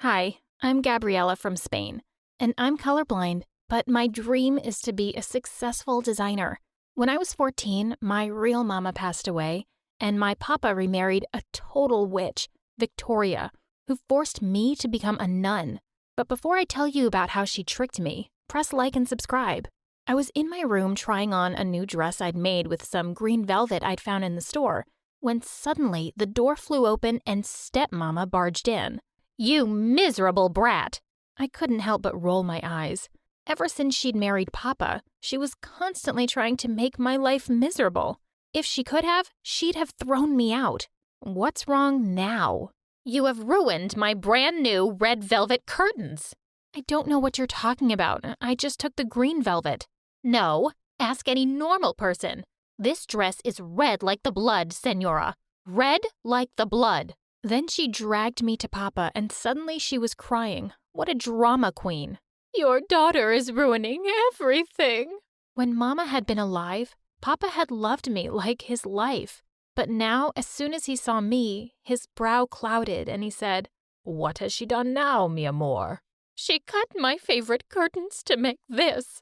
Hi, I'm Gabriella from Spain, and I'm colorblind, but my dream is to be a successful designer. When I was 14, my real mama passed away, and my papa remarried a total witch, Victoria, who forced me to become a nun. But before I tell you about how she tricked me, press like and subscribe. I was in my room trying on a new dress I'd made with some green velvet I'd found in the store, when suddenly the door flew open and stepmama barged in. "You miserable brat!" I couldn't help but roll my eyes. Ever since she'd married Papa, she was constantly trying to make my life miserable. If she could have, she'd have thrown me out. What's wrong now? "You have ruined my brand new red velvet curtains." I don't know what you're talking about. I just took the green velvet. No, ask any normal person. This dress is red like the blood, Senora. Red like the blood. Then she dragged me to Papa, and suddenly she was crying. What a drama queen. "Your daughter is ruining everything." When Mama had been alive, Papa had loved me like his life. But now, as soon as he saw me, his brow clouded and he said, "What has she done now, mi amor?" "She cut my favorite curtains to make this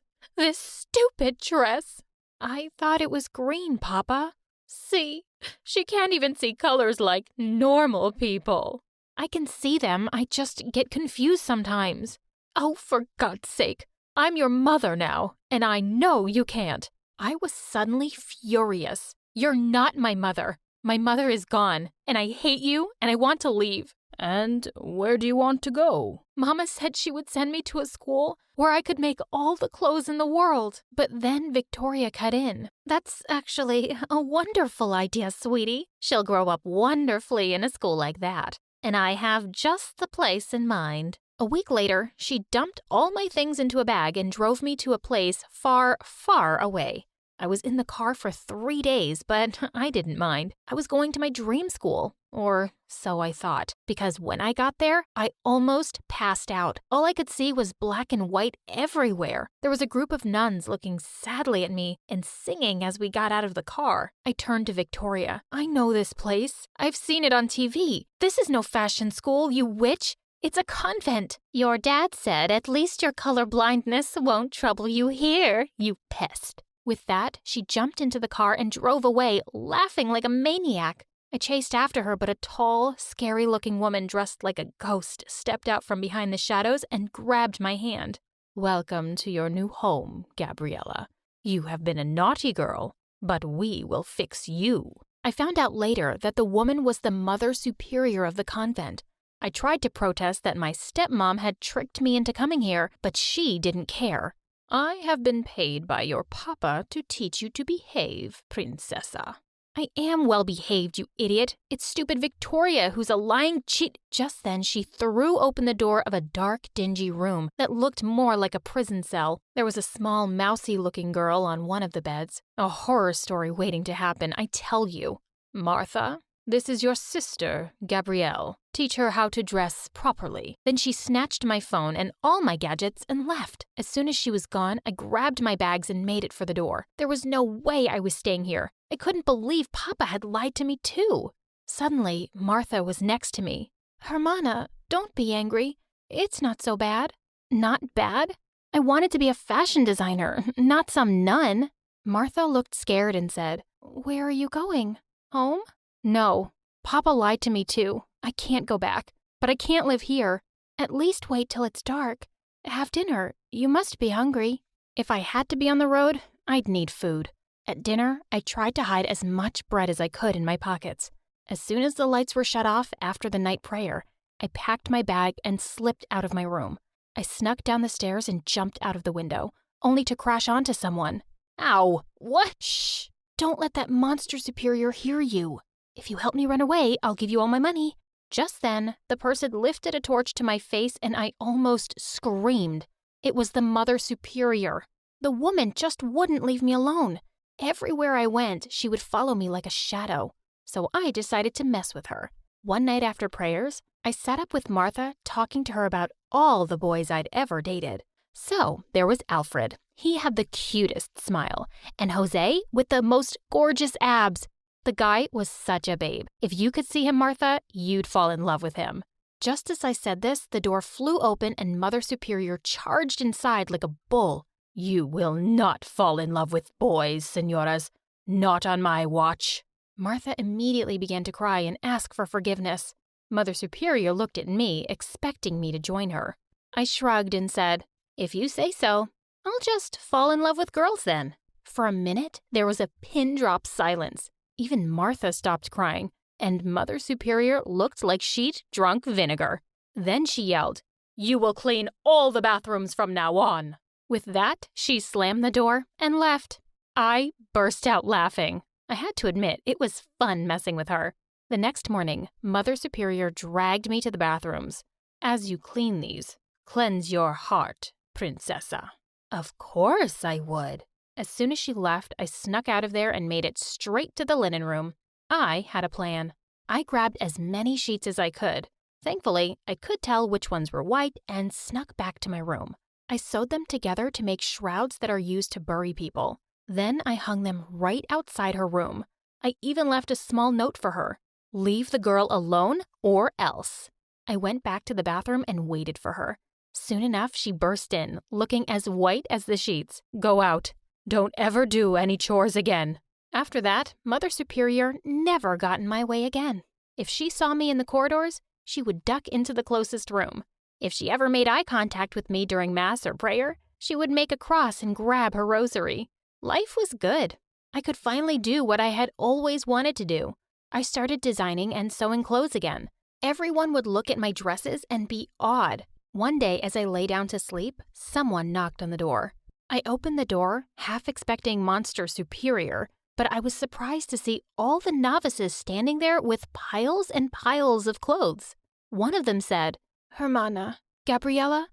stupid dress." "I thought it was green, Papa." "See, she can't even see colors like normal people." "I can see them, I just get confused sometimes." "Oh, for God's sake, I'm your mother now, and I know you can't." I was suddenly furious. "You're not my mother. My mother is gone, and I hate you, and I want to leave." "And where do you want to go?" "Mama said she would send me to a school where I could make all the clothes in the world." But then Victoria cut in. "That's actually a wonderful idea, sweetie. She'll grow up wonderfully in a school like that. And I have just the place in mind." A week later, she dumped all my things into a bag and drove me to a place far, far away. I was in the car for 3 days, but I didn't mind. I was going to my dream school, or so I thought, because when I got there, I almost passed out. All I could see was black and white everywhere. There was a group of nuns looking sadly at me and singing as we got out of the car. I turned to Victoria. "I know this place. I've seen it on TV. This is no fashion school, you witch. It's a convent." "Your dad said at least your color blindness won't trouble you here, you pest." With that, she jumped into the car and drove away, laughing like a maniac. I chased after her, but a tall, scary-looking woman dressed like a ghost stepped out from behind the shadows and grabbed my hand. "Welcome to your new home, Gabriella. You have been a naughty girl, but we will fix you." I found out later that the woman was the Mother Superior of the convent. I tried to protest that my stepmom had tricked me into coming here, but she didn't care. "I have been paid by your papa to teach you to behave, princessa." "I am well behaved, you idiot. It's stupid Victoria who's a lying cheat." Just then she threw open the door of a dark, dingy room that looked more like a prison cell. There was a small, mousy-looking girl on one of the beds. A horror story waiting to happen, I tell you. "Martha, this is your sister, Gabrielle. Teach her how to dress properly." Then she snatched my phone and all my gadgets and left. As soon as she was gone, I grabbed my bags and made it for the door. There was no way I was staying here. I couldn't believe Papa had lied to me too. Suddenly, Martha was next to me. "Hermana, don't be angry. It's not so bad." "Not bad? I wanted to be a fashion designer, not some nun." Martha looked scared and said, "Where are you going? Home?" "No. Papa lied to me too. I can't go back. But I can't live here. At least wait till it's dark. Have dinner. You must be hungry." If I had to be on the road, I'd need food. At dinner, I tried to hide as much bread as I could in my pockets. As soon as the lights were shut off after the night prayer, I packed my bag and slipped out of my room. I snuck down the stairs and jumped out of the window, only to crash onto someone. "Ow! What?" "Shh! Don't let that monster superior hear you. If you help me run away, I'll give you all my money." Just then, the person lifted a torch to my face and I almost screamed. It was the Mother Superior. The woman just wouldn't leave me alone. Everywhere I went, she would follow me like a shadow. So I decided to mess with her. One night after prayers, I sat up with Martha talking to her about all the boys I'd ever dated. So there was Alfred. He had the cutest smile. And Jose with the most gorgeous abs. The guy was such a babe. If you could see him, Martha, you'd fall in love with him. Just as I said this, the door flew open and Mother Superior charged inside like a bull. You will not fall in love with boys, senoras. Not on my watch. Martha immediately began to cry and ask for forgiveness. Mother Superior looked at me, expecting me to join her. I shrugged and said, "If you say so, I'll just fall in love with girls then." For a minute, there was a pin-drop silence. Even Martha stopped crying, and Mother Superior looked like she'd drunk vinegar. Then she yelled, "You will clean all the bathrooms from now on." With that, she slammed the door and left. I burst out laughing. I had to admit, it was fun messing with her. The next morning, Mother Superior dragged me to the bathrooms. "As you clean these, cleanse your heart, princessa." Of course I would. As soon as she left, I snuck out of there and made it straight to the linen room. I had a plan. I grabbed as many sheets as I could. Thankfully, I could tell which ones were white and snuck back to my room. I sewed them together to make shrouds that are used to bury people. Then I hung them right outside her room. I even left a small note for her. "Leave the girl alone or else." I went back to the bathroom and waited for her. Soon enough, she burst in, looking as white as the sheets. "Go out. Don't ever do any chores again." After that, Mother Superior never got in my way again. If she saw me in the corridors, she would duck into the closest room. If she ever made eye contact with me during Mass or prayer, she would make a cross and grab her rosary. Life was good. I could finally do what I had always wanted to do. I started designing and sewing clothes again. Everyone would look at my dresses and be awed. One day, as I lay down to sleep, someone knocked on the door. I opened the door, half expecting Monster Superior, but I was surprised to see all the novices standing there with piles and piles of clothes. One of them said, "Hermana, Gabriella,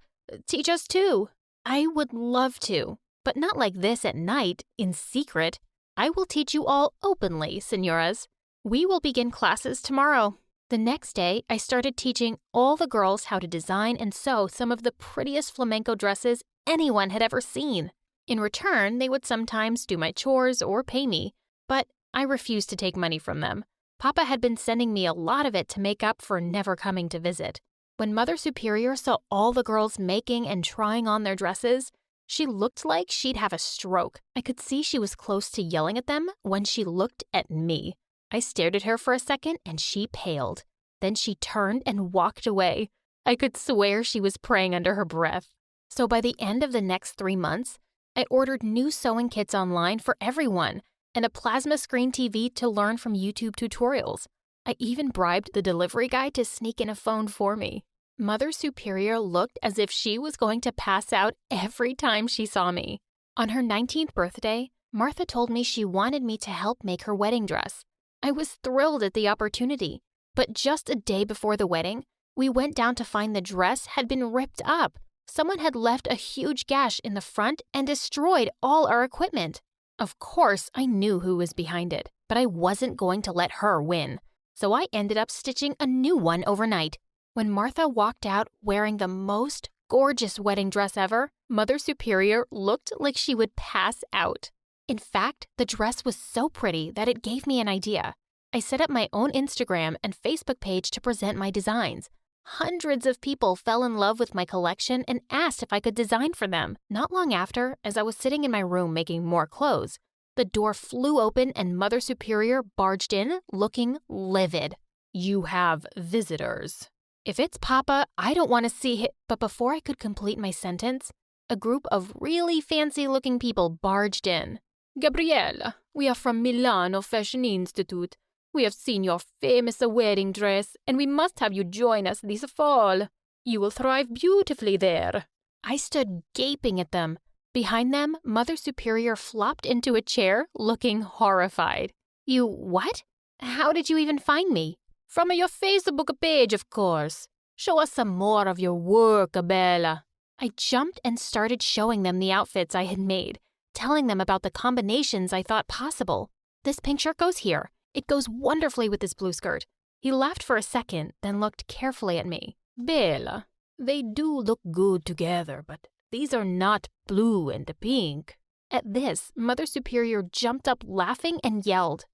teach us too." I would love to, but not like this at night, in secret. I will teach you all openly, senoras. We will begin classes tomorrow. The next day, I started teaching all the girls how to design and sew some of the prettiest flamenco dresses anyone had ever seen. In return, they would sometimes do my chores or pay me, but I refused to take money from them. Papa had been sending me a lot of it to make up for never coming to visit. When Mother Superior saw all the girls making and trying on their dresses, she looked like she'd have a stroke. I could see she was close to yelling at them when she looked at me. I stared at her for a second and she paled. Then she turned and walked away. I could swear she was praying under her breath. So by the end of the next 3 months, I ordered new sewing kits online for everyone and a plasma screen TV to learn from YouTube tutorials. I even bribed the delivery guy to sneak in a phone for me. Mother Superior looked as if she was going to pass out every time she saw me. On her 19th birthday, Martha told me she wanted me to help make her wedding dress. I was thrilled at the opportunity, but just a day before the wedding, we went down to find the dress had been ripped up. Someone had left a huge gash in the front and destroyed all our equipment. Of course, I knew who was behind it, but I wasn't going to let her win. So I ended up stitching a new one overnight. When Martha walked out wearing the most gorgeous wedding dress ever, Mother Superior looked like she would pass out. In fact, the dress was so pretty that it gave me an idea. I set up my own Instagram and Facebook page to present my designs. Hundreds of people fell in love with my collection and asked if I could design for them. Not long after, as I was sitting in my room making more clothes, the door flew open and Mother Superior barged in, looking livid. "You have visitors." If it's Papa, I don't want to see him. But before I could complete my sentence, a group of really fancy-looking people barged in. "Gabriella, we are from Milano Fashion Institute. We have seen your famous wedding dress, and we must have you join us this fall. You will thrive beautifully there." I stood gaping at them. Behind them, Mother Superior flopped into a chair, looking horrified. "You what? How did you even find me?" "From your Facebook page, of course. Show us some more of your work, Bella." I jumped and started showing them the outfits I had made, telling them about the combinations I thought possible. "This pink shirt goes here. It goes wonderfully with this blue skirt." He laughed for a second, then looked carefully at me. "Bella, they do look good together, but these are not blue and pink." At this, Mother Superior jumped up laughing and yelled,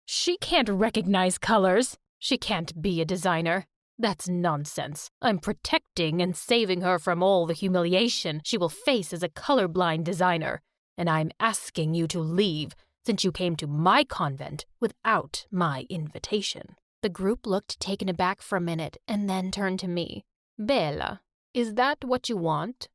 "She can't recognize colors. She can't be a designer. That's nonsense. I'm protecting and saving her from all the humiliation she will face as a colorblind designer, and I'm asking you to leave since you came to my convent without my invitation." The group looked taken aback for a minute and then turned to me. "Bella, is that what you want?"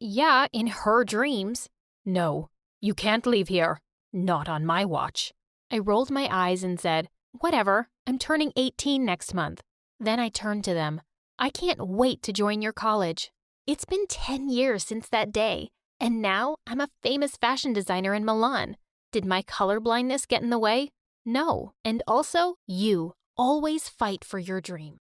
Yeah, in her dreams." "No, you can't leave here. Not on my watch." I rolled my eyes and said, "Whatever, I'm turning 18 next month." Then I turned to them. "I can't wait to join your college. It's been 10 years since that day, and now I'm a famous fashion designer in Milan. Did my colorblindness get in the way? No, and also, you always fight for your dream."